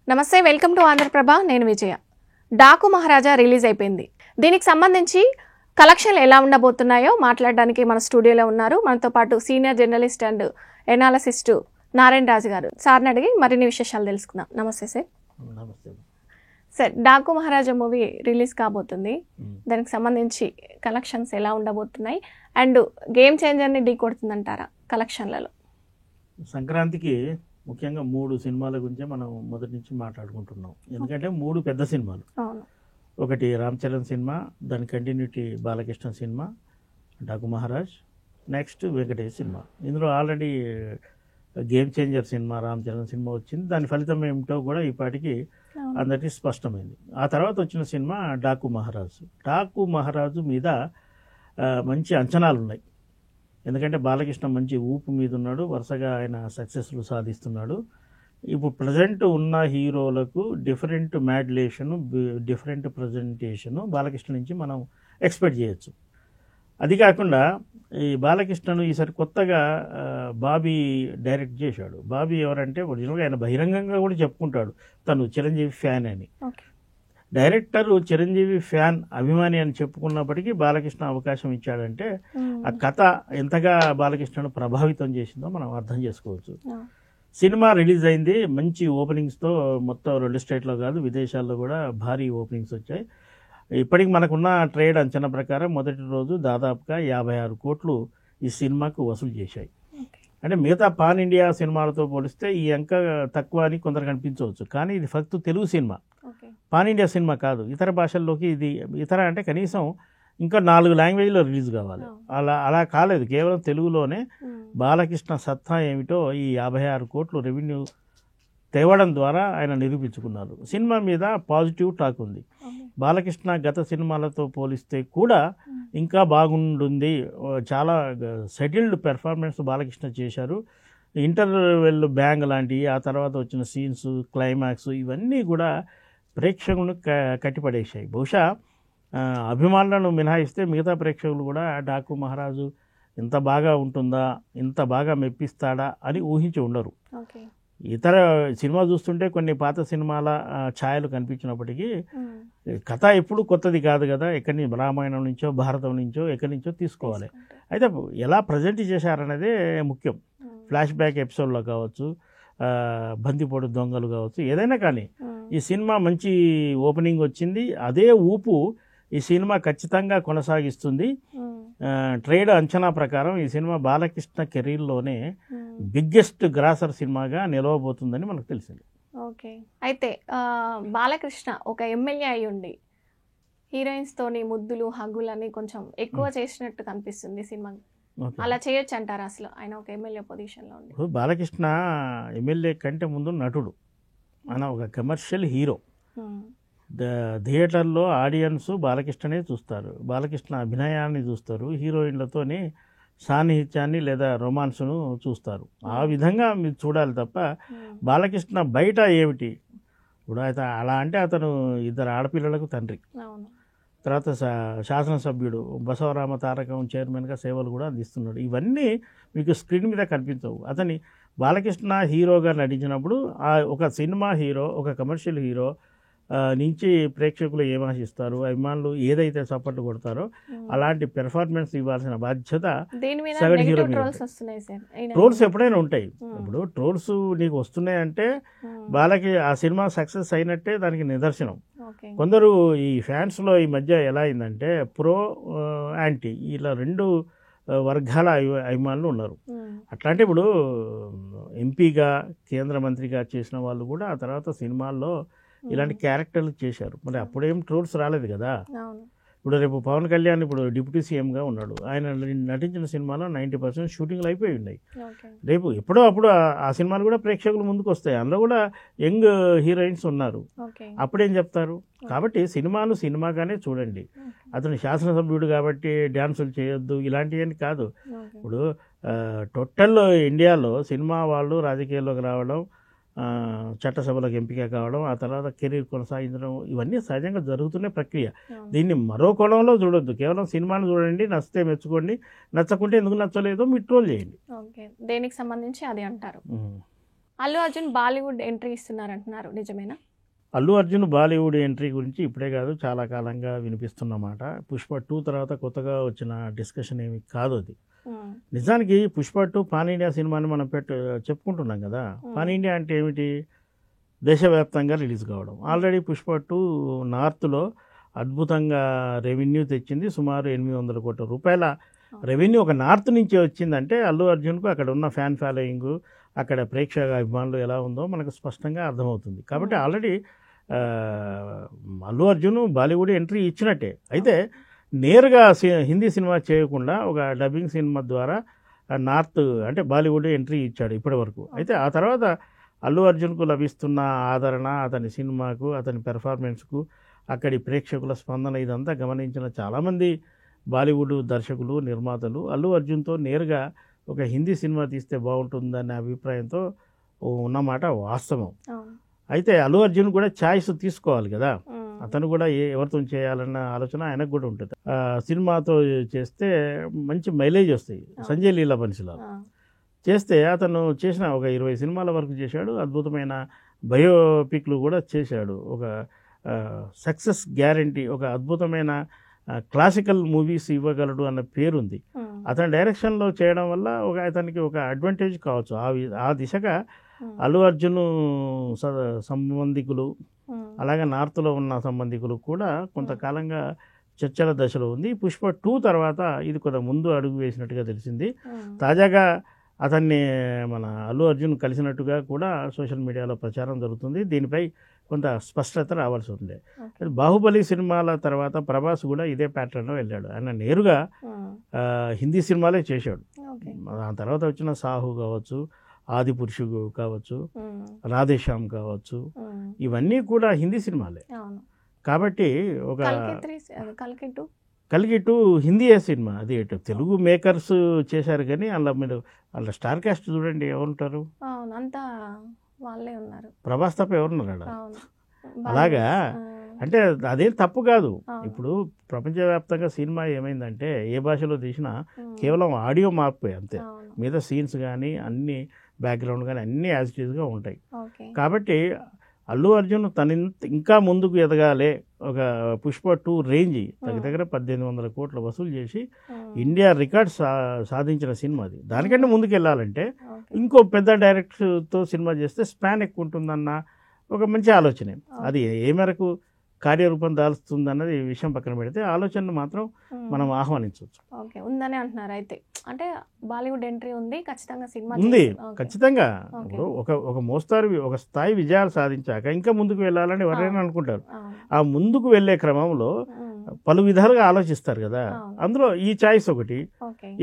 నమస్తే, welcome to Andhraprabha. నేను విజయ. డాకు మహారాజా release అయిపోయింది. దీనికి సంబంధించి కలెక్షన్లు ఎలా ఉండబోతున్నాయో మాట్లాడడానికి మన స్టూడియోలో ఉన్నారు. మనతో పాటు సీనియర్ జర్నలిస్ట్ అండ్ ఎనాలిసిస్ట్ నారాయణ రాజు గారు. సార్ని అడిగి మరిన్ని విశేషాలు తెలుసుకుందాం. నమస్తే సార్. నమస్తే సార్, డాకు మహారాజా మూవీ రిలీజ్ కాబోతుంది. దానికి సంబంధించి కలెక్షన్స్ ఎలా ఉండబోతున్నాయి అండ్ గేమ్ చేంజర్ని ఢీ కొడుతుందంటారా కలెక్షన్లలో? సంక్రాంతికి ముఖ్యంగా 3 సినిమాల గురించే మనం మొదటి నుంచి మాట్లాడుకుంటున్నాం. ఎందుకంటే 3 పెద్ద సినిమాలు. ఒకటి రామ్ చరణ్ సినిమా, దాని కంటిన్యూటీ బాలకృష్ణ సినిమా డాకు మహారాజ్, నెక్స్ట్ వెంకటేష్ సినిమా. ఇందులో ఆల్రెడీ గేమ్ చేంజర్ సినిమా రామ్ చరణ్ సినిమా వచ్చింది. దాని ఫలితం ఏమిటో కూడా ఈ పాటికి అందరికీ స్పష్టమైంది. ఆ తర్వాత వచ్చిన సినిమా డాకు మహారాజు. డాకు మహారాజు మీద మంచి అంచనాలు ఉన్నాయి. ఎందుకంటే బాలకృష్ణ మంచి ఊపు మీద ఉన్నాడు, వరుసగా ఆయన సక్సెస్లు సాధిస్తున్నాడు. ఇప్పుడు ప్రజెంట్ ఉన్న హీరోలకు different modulation, different presentation Balakrishna నుంచి మనం ఎక్స్పెక్ట్ చేయొచ్చు. అది కాకుండా ఈ బాలకృష్ణను ఈసారి కొత్తగా బాబీ డైరెక్ట్ చేశాడు. బాబీ ఎవరంటే ఒరిజినల్గా ఆయన బహిరంగంగా కూడా చెప్పుకుంటాడు తను చిరంజీవి ఫ్యాన్ అని. డైరెక్టర్ చిరంజీవి ఫ్యాన్ అభిమాని అని చెప్పుకున్నప్పటికీ బాలకృష్ణ అవకాశం ఇచ్చాడంటే ఆ కథ ఎంతగా బాలకృష్ణను ప్రభావితం చేసిందో మనం అర్థం చేసుకోవచ్చు. సినిమా రిలీజ్ అయింది మంచి ఓపెనింగ్స్తో. మొత్తం 2 స్టేట్లో కాదు, విదేశాల్లో కూడా భారీ ఓపెనింగ్స్ వచ్చాయి. ఇప్పటికి మనకున్న ట్రేడ్ అంచనా ప్రకారం మొదటి రోజు దాదాపుగా 56 కోట్లు ఈ సినిమాకు వసూలు చేశాయి. అంటే మిగతా పాన్ ఇండియా సినిమాలతో పోలిస్తే ఈ అంక తక్కువ అని కొందరికి అనిపించవచ్చు. కానీ ఇది first Telugu cinema, pan India cinema కాదు. ఇతర భాషల్లోకి ఇది ఇతర అంటే కనీసం ఇంకా 4 లాంగ్వేజ్లో రిలీజ్ కావాలి. అలా కాలేదు, కేవలం తెలుగులోనే. బాలకృష్ణ సత్తా ఏమిటో ఈ 56 కోట్లు రెవెన్యూ తేవడం ద్వారా ఆయన నిరూపించుకున్నారు. సినిమా మీద పాజిటివ్ టాక్ ఉంది. బాలకృష్ణ గత సినిమాలతో పోలిస్తే కూడా ఇంకా బాగుంటుంది. చాలా సెటిల్డ్ పెర్ఫార్మెన్స్ బాలకృష్ణ చేశారు. ఇంటర్వెల్ బ్యాంగ్ లాంటివి, ఆ తర్వాత వచ్చిన సీన్స్, క్లైమాక్స్ ఇవన్నీ కూడా ప్రేక్షకులను కట్టిపడేశాయి. బహుశా అభిమానులను మినహాయిస్తే మిగతా ప్రేక్షకులు కూడా డాకు మహారాజు ఇంత బాగా ఉంటుందా, ఇంత బాగా మెప్పిస్తాడా అని ఊహించి ఉండరు. ఇతర సినిమా చూస్తుంటే కొన్ని పాత సినిమాల ఛాయలు కనిపించినప్పటికీ కథ ఎప్పుడు కొత్తది కాదు కదా. ఎక్కడి నుంచి, రామాయణం నుంచో భారతం నుంచో ఎక్కడి నుంచో తీసుకోవాలి. అయితే ఎలా ప్రజెంట్ చేశారనేదే ముఖ్యం. ఫ్లాష్ బ్యాక్ ఎపిసోడ్లో కావచ్చు, బందిపోటు దొంగలు కావచ్చు, ఏదైనా కానీ ఈ సినిమా మంచి ఓపెనింగ్ వచ్చింది. అదే ఊపు ఈ సినిమా ఖచ్చితంగా కొనసాగిస్తుంది. ట్రేడ్ అంచనా ప్రకారం ఈ సినిమా బాలకృష్ణ కెరీర్లోనే బిగ్గెస్ట్ గ్రాసర్ సినిమాగా నిలవబోతుందని మనకు తెలిసింది. ఓకే, అయితే బాలకృష్ణ ఒక ఎమ్మెల్యే అయి ఉండి హీరోయిన్స్తోని ముద్దులు హగ్గులని కొంచెం ఎక్కువ చేసినట్టు కనిపిస్తుంది సినిమా. అలా చేయొచ్చు అంటారా అసలు ఆయన ఒక ఎమ్మెల్యే పొజిషన్లో ఉండి? బాలకృష్ణ ఎమ్మెల్యే కంటే ముందు నటుడు. ఆయన ఒక కమర్షియల్ హీరో. థియేటర్లో ఆడియన్స్ బాలకృష్ణనే చూస్తారు, బాలకృష్ణ అభినయాన్ని చూస్తారు, హీరోయిన్లతోని సాన్నిహిత్యాన్ని లేదా రొమాన్స్ను చూస్తారు. ఆ విధంగా మీరు చూడాలి తప్ప బాలకృష్ణ బయట ఏమిటి. ఇప్పుడు అయితే అలా అంటే అతను 2 ఆడపిల్లలకు తండ్రి, తర్వాత శాసనసభ్యుడు, బసవరామ తారకం చైర్మన్గా సేవలు కూడా అందిస్తున్నాడు. ఇవన్నీ మీకు స్క్రీన్ మీద కనిపించవు. అతని బాలకృష్ణ హీరోగా నటించినప్పుడు ఒక సినిమా హీరో, ఒక కమర్షియల్ హీరో నుంచి ప్రేక్షకులు ఏం ఆశిస్తారు, అభిమానులు ఏదైతే సపోర్ట్ కొడతారో అలాంటి పెర్ఫార్మెన్స్ ఇవ్వాల్సిన బాధ్యత సగటు హీరో మీద. ట్రోల్స్ ఎప్పుడైనా ఉంటాయి. ఇప్పుడు ట్రోల్స్ నీకు వస్తున్నాయంటే ఆ సినిమా సక్సెస్ అయినట్టే దానికి నిదర్శనం. కొందరు ఈ ఫ్యాన్స్లో ఈ మధ్య ఎలా అయిందంటే ప్రో యాంటీ ఇలా 2 వర్గాల అభిమానులు ఉన్నారు. అట్లాంటి ఇప్పుడు ఎంపీగా, కేంద్ర మంత్రిగా చేసిన వాళ్ళు కూడా ఆ తర్వాత సినిమాల్లో ఇలాంటి క్యారెక్టర్లు చేశారు. మరి అప్పుడేం ట్రోల్స్ రాలేదు కదా. ఇప్పుడు రేపు పవన్ కళ్యాణ్ ఇప్పుడు డిప్యూటీ సీఎంగా ఉన్నాడు. ఆయన నటించిన సినిమాలో 90% షూటింగ్లు అయిపోయి ఉన్నాయి. రేపు ఎప్పుడో అప్పుడు ఆ సినిమాలు కూడా ప్రేక్షకుల ముందుకు వస్తాయి. అందులో కూడా యంగ్ హీరోయిన్స్ ఉన్నారు. అప్పుడేం చెప్తారు? కాబట్టి సినిమాను సినిమాగానే చూడండి. అతను శాసనసభ్యుడు కాబట్టి డ్యాన్సులు చేయొద్దు ఇలాంటివన్నీ కాదు. ఇప్పుడు టోటల్ ఇండియాలో సినిమా వాళ్ళు రాజకీయాల్లోకి రావడం, చట్టసభలకు ఎంపిక కావడం, ఆ తర్వాత కెరీర్ కొనసాగించడం, ఇవన్నీ సహజంగా జరుగుతున్న ప్రక్రియ. దీన్ని మరో కోణంలో చూడొద్దు. కేవలం సినిమాను చూడండి, నచ్చితే మెచ్చుకోండి, నచ్చకుంటే ఎందుకు నచ్చలేదో మీరు ట్రోల్ చేయండి. దేనికి సంబంధించి అది అంటారు. అల్లు అర్జున్ బాలీవుడ్ ఎంట్రీ ఇస్తున్నారంటున్నారు, నిజమేనా? అల్లు అర్జున్ బాలీవుడ్ ఎంట్రీ గురించి ఇప్పుడే కాదు చాలా కాలంగా వినిపిస్తున్నమాట. పుష్ప 2 తర్వాత కొత్తగా వచ్చిన డిస్కషన్ ఏమి కాదు అది. నిజానికి పుష్ప 2 పాన్ ఇండియా సినిమాని మనం చెప్పుకుంటున్నాం కదా. పాన్ ఇండియా అంటే ఏమిటి? దేశవ్యాప్తంగా రిలీజ్ కావడం. ఆల్రెడీ పుష్ప 2 నార్త్లో అద్భుతంగా రెవెన్యూ తెచ్చింది. సుమారు 800 కోట్ల రూపాయల రెవెన్యూ ఒక నార్త్ నుంచే వచ్చిందంటే అల్లు అర్జున్కు అక్కడ ఉన్న ఫ్యాన్ ఫాలోయింగ్, అక్కడ ప్రేక్షక అభిమానులు ఎలా ఉందో మనకు స్పష్టంగా అర్థమవుతుంది. కాబట్టి ఆల్రెడీ అల్లు అర్జున్ బాలీవుడ్ ఎంట్రీ ఇచ్చినట్టే. అయితే నేరుగా హిందీ సినిమా చేయకుండా ఒక డబ్బింగ్ సినిమా ద్వారా నార్త్ అంటే బాలీవుడ్ ఎంట్రీ ఇచ్చాడు ఇప్పటి వరకు. అయితే ఆ తర్వాత అల్లు అర్జున్కు లభిస్తున్న ఆదరణ, అతని సినిమాకు, అతని పెర్ఫార్మెన్స్కు, అక్కడి ప్రేక్షకుల స్పందన ఇదంతా గమనించిన చాలామంది బాలీవుడ్ దర్శకులు, నిర్మాతలు అల్లు అర్జున్తో నేరుగా ఒక హిందీ సినిమా తీస్తే బాగుంటుందనే అభిప్రాయంతో ఉన్నమాట వాస్తవం. అయితే అల్లు అర్జున్ కూడా ఛాయిస్ తీసుకోవాలి కదా. అతను కూడా ఎవరితో చేయాలన్న ఆలోచన ఆయనకు కూడా ఉంటుంది. సినిమాతో చేస్తే మంచి మైలేజ్ వస్తాయి. సంజయ్ లీలా బన్సిలా చేస్తే అతను చేసిన ఒక 20 సినిమాల వరకు చేశాడు. అద్భుతమైన బయోపిక్లు కూడా చేశాడు. ఒక సక్సెస్ గ్యారంటీ, ఒక అద్భుతమైన క్లాసికల్ మూవీస్ ఇవ్వగలడు అన్న పేరుంది. అతని డైరెక్షన్లో చేయడం వల్ల అతనికి ఒక అడ్వాంటేజ్ కావచ్చు. ఆ దిశగా అల్లు అర్జున్ సంబంధికులు, అలాగే నార్త్లో ఉన్న సంబంధికులు కూడా కొంతకాలంగా చర్చల దశలో ఉంది. పుష్ప 2 తర్వాత ఇది కొంత ముందు అడుగు వేసినట్టుగా తెలిసింది. తాజాగా అతన్ని మన అల్లు అర్జున్ కలిసినట్టుగా కూడా సోషల్ మీడియాలో ప్రచారం జరుగుతుంది. దీనిపై కొంత స్పష్టత రావాల్సి ఉంది. బాహుబలి సినిమాల తర్వాత ప్రభాస్ కూడా ఇదే ప్యాటర్న్లో వెళ్ళాడు. ఆయన నేరుగా హిందీ సినిమాలే చేశాడు. దాని తర్వాత వచ్చిన సాహు కావచ్చు, ఆది పురుషు కావచ్చు, రాధేశ్యామ్ కావచ్చు, ఇవన్నీ కూడా హిందీ సినిమాలే. కాబట్టి ఒక కల్కి 2 హిందీ సినిమా, అది తెలుగు మేకర్స్ చేశారు కానీ అందులో స్టార్ కాస్ట్ చూడండి ఎవరుంటారు? అంతా వాళ్ళే ఉన్నారు, ప్రభాస్ తప్ప ఎవరున్నారు? అలాగా అంటే అదేం తప్పు కాదు. ఇప్పుడు ప్రపంచవ్యాప్తంగా సినిమా ఏమైందంటే ఏ భాషలో తీసినా కేవలం ఆడియో మార్పే అంతే. మీద సీన్స్ కానీ అన్ని బ్యాక్గ్రౌండ్ కానీ అన్నీ యాజ్ ఇట్ ఈజ్గా ఉంటాయి. కాబట్టి అల్లు అర్జున్ ఇంకా ముందుకు ఎదగాలి. ఒక పుష్ప 2 రేంజ్ దగ్గర 1800 కోట్ల వసూలు చేసి ఇండియా రికార్డ్ సాధించిన సినిమా అది. దానికంటే ముందుకు వెళ్ళాలంటే ఇంకో పెద్ద డైరెక్టర్తో సినిమా చేస్తే స్పాన్ ఎక్కువ ఉంటుందన్న ఒక మంచి ఆలోచనే. అది ఏ మేరకు కార్యరూపం దాల్స్తుంది అన్నది విషయం పక్కన పెడితే ఆలోచనను మాత్రం మనం ఆహ్వానించవచ్చు. ఓకే, ఉందని అంటున్నారు. అయితే అంటే బాలీవుడ్ ఎంట్రీ ఉంది, ఖచ్చితంగా సినిమా ఉంది, ఖచ్చితంగా. ఇప్పుడు ఒక మోస్తారు ఒక స్థాయి విజయాలు సాధించాక ఇంకా ముందుకు వెళ్ళాలని ఎవరైనా అనుకుంటారు. ఆ ముందుకు వెళ్ళే క్రమంలో పలు విధాలుగా ఆలోచిస్తారు కదా. అందులో ఈ చాయిస్ ఒకటి.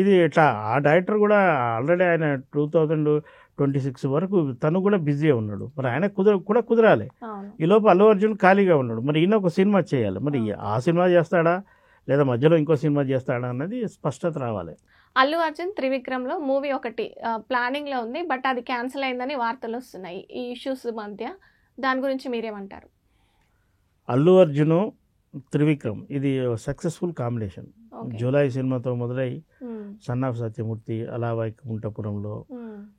ఇది ఇట్లా ఆ డైరెక్టర్ కూడా ఆల్రెడీ ఆయన 2026 వరకు తను కూడా బిజీ ఉన్నాడు. మరి ఆయన కూడా కుదరాలి. ఈ లోపు అల్లు అర్జున్ ఖాళీగా ఉన్నాడు. మరి ఈయన ఒక సినిమా చేయాలి. మరి ఆ సినిమా చేస్తాడా లేదా మధ్యలో ఇంకో సినిమా చేస్తాడా అన్నది స్పష్టత రావాలి. అల్లు అర్జున్ త్రివిక్రమ్లో మూవీ ఒకటి ప్లానింగ్లో ఉంది, బట్ అది క్యాన్సిల్ అయిందని వార్తలు వస్తున్నాయి ఈ ఇష్యూస్ మధ్య. దాని గురించి మీరేమంటారు? అల్లు అర్జున్ త్రివిక్రమ్ ఇది సక్సెస్ఫుల్ కాంబినేషన్. జూలై సినిమాతో మొదలై సన్ ఆఫ్ సత్యమూర్తి, అలా వైకుంఠపురంలో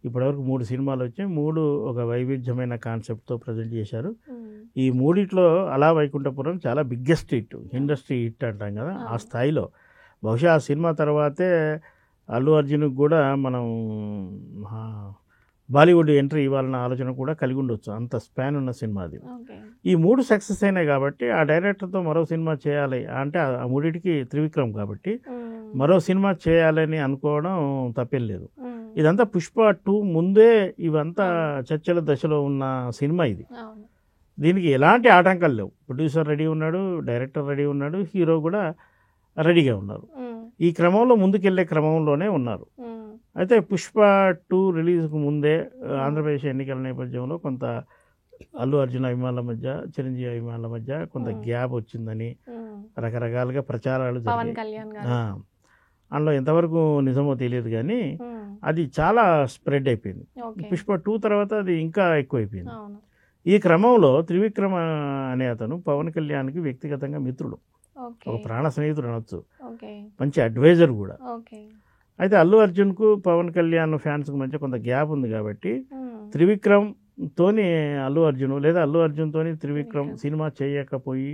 ఇప్పటివరకు 3 సినిమాలు వచ్చాయి. 3 ఒక వైవిధ్యమైన కాన్సెప్ట్తో ప్రజెంట్ చేశారు. ఈ మూడిట్లో అలా వైకుంఠపురం చాలా బిగ్గెస్ట్ హిట్, ఇండస్ట్రీ హిట్ అంటాం కదా, ఆ స్థాయిలో. బహుశా ఆ సినిమా తర్వాతే అల్లు అర్జున్కి కూడా మనం బాలీవుడ్ ఎంట్రీ ఇవ్వాలన్న ఆలోచన కూడా కలిగి ఉండొచ్చు. అంత స్పాన్ ఉన్న సినిమా అది. ఈ 3 సక్సెస్ అయినాయి కాబట్టి ఆ డైరెక్టర్తో మరో సినిమా చేయాలి అంటే ఆ మూడిటికి త్రివిక్రమ్ కాబట్టి మరో సినిమా చేయాలని అనుకోవడం తప్పేం లేదు. ఇదంతా పుష్ప 2 ముందే ఇవంతా చర్చల దశలో ఉన్న సినిమా ఇది. దీనికి ఎలాంటి ఆటంకాలు లేవు. ప్రొడ్యూసర్ రెడీ ఉన్నాడు, డైరెక్టర్ రెడీ ఉన్నాడు, హీరో కూడా రెడీగా ఉన్నారు. ఈ క్రమంలో ముందుకెళ్లే క్రమంలోనే ఉన్నారు. అయితే పుష్ప 2 రిలీజ్కు ముందే ఆంధ్రప్రదేశ్ ఎన్నికల నేపథ్యంలో కొంత అల్లు అర్జున్ అభిమానుల మధ్య, చిరంజీవి అభిమానుల మధ్య కొంత గ్యాప్ వచ్చిందని రకరకాలుగా ప్రచారాలు జరిగాయి. అందులో ఎంతవరకు నిజమో తెలియదు కానీ అది చాలా స్ప్రెడ్ అయిపోయింది. పుష్ప 2 తర్వాత అది ఇంకా ఎక్కువైపోయింది. ఈ క్రమంలో త్రివిక్రమ్ అనే అతను పవన్ కళ్యాణ్కి వ్యక్తిగతంగా మిత్రుడు, ఒక ప్రాణ స్నేహితుడు అనొచ్చు, మంచి అడ్వైజర్ కూడా. అయితే అల్లు అర్జున్కు పవన్ కళ్యాణ్ ఫ్యాన్స్కి మధ్య కొంత గ్యాప్ ఉంది కాబట్టి త్రివిక్రమ్ తోని అల్లు అర్జున్ లేదా అల్లు అర్జున్ తోని త్రివిక్రమ్ సినిమా చేయకపోయి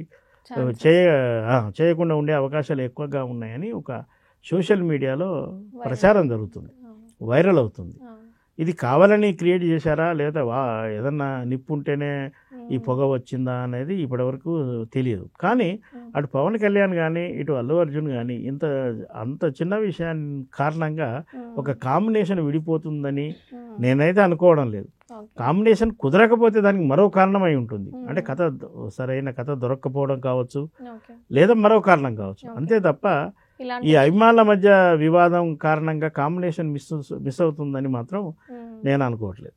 చేయకుండా ఉండే అవకాశాలు ఎక్కువగా ఉన్నాయని ఒక సోషల్ మీడియాలో ప్రచారం జరుగుతుంది, వైరల్ అవుతుంది. ఇది కావాలని క్రియేట్ చేశారా లేదా ఏదన్నా నిప్పు ఉంటేనే ఈ పొగ వచ్చిందా అనేది ఇప్పటివరకు తెలియదు. కానీ అటు పవన్ కళ్యాణ్ కానీ ఇటు అల్లు అర్జున్ కానీ అంత చిన్న విషయాన్ని కారణంగా ఒక కాంబినేషన్ విడిపోతుందని నేనైతే అనుకోవడం లేదు. కాంబినేషన్ కుదరకపోతే దానికి మరో కారణం అయి ఉంటుంది. అంటే సరైన కథ దొరక్కపోవడం కావచ్చు, లేదా మరో కారణం కావచ్చు. అంతే తప్ప ఈ అభిమానుల మధ్య వివాదం కారణంగా కాంబినేషన్ మిస్ అవుతుందని మాత్రం నేను అనుకోవట్లేదు.